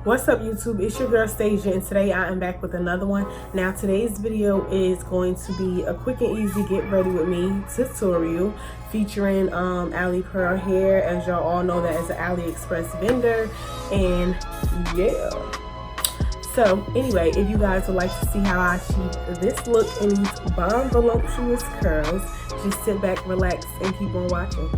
What's up, YouTube? It's your girl Stasia, and today I am back with another one. Now today's video is going to be a quick and easy get ready with me tutorial featuring AliPearl hair. As y'all all know, that is an AliExpress vendor, and yeah. So anyway, if you guys would like to see how I achieve this look and these bomb voluptuous curls, just sit back, relax, and keep on watching.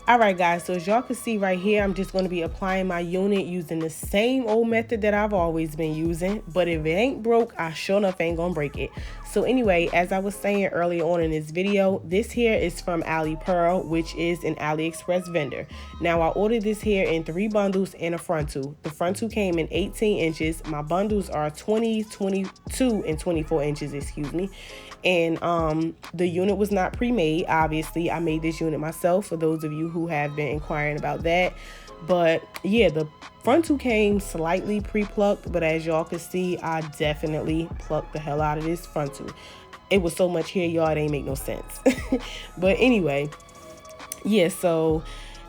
Alright guys, so as y'all can see right here, I'm just going to be applying my unit using the same old method that I've always been using. But if it ain't broke, I sure enough ain't gonna break it. So anyway, as I was saying earlier on in this video, this hair is from AliPearl, which is an AliExpress vendor. Now I ordered this hair in 3 bundles and a frontal. The frontal came in 18 inches. My bundles are 20, 22, and 24 inches, excuse me. And the unit was not pre-made. Obviously, I made this unit myself, for those of you who have been inquiring about that. But yeah, the frontal came slightly pre-plucked, but as y'all can see, I definitely plucked the hell out of this frontal. It was so much hair, y'all, it ain't make no sense. But anyway, yeah, so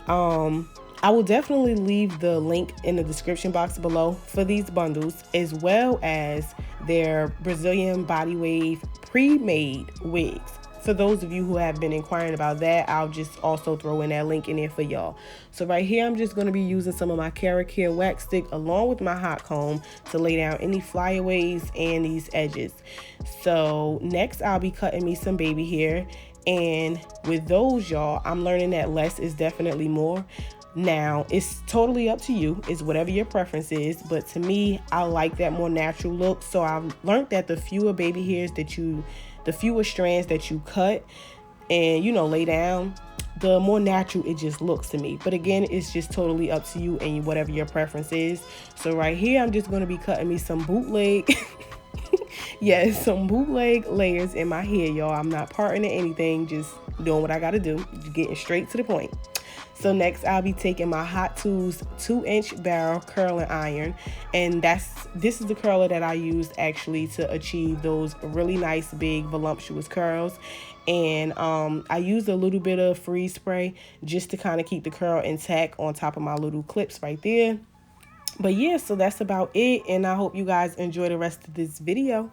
I will definitely leave the link in the description box below for these bundles, as well as their Brazilian body wave pre-made wigs. For those of you who have been inquiring about that, I'll just also throw in that link in there for y'all. So right here, I'm just going to be using some of my Cara Care wax stick along with my hot comb to lay down any flyaways and these edges. So next, I'll be cutting me some baby hair. And with those, y'all, I'm learning that less is definitely more. Now, it's totally up to you. It's whatever your preference is. But to me, I like that more natural look. So I've learned that the fewer baby hairs that the fewer strands that you cut and, you know, lay down, the more natural it just looks to me. But again, it's just totally up to you and whatever your preference is. So right here, I'm just going to be cutting me some bootleg. Yes, some bootleg layers in my hair, y'all. I'm not parting or anything, just doing what I got to do, getting straight to the point. So next, I'll be taking my Hot Tools 2-inch barrel curling iron, and this is the curler that I used actually to achieve those really nice big voluptuous curls. And I used a little bit of freeze spray just to kind of keep the curl intact on top of my little clips right there. But yeah, so that's about it, and I hope you guys enjoy the rest of this video.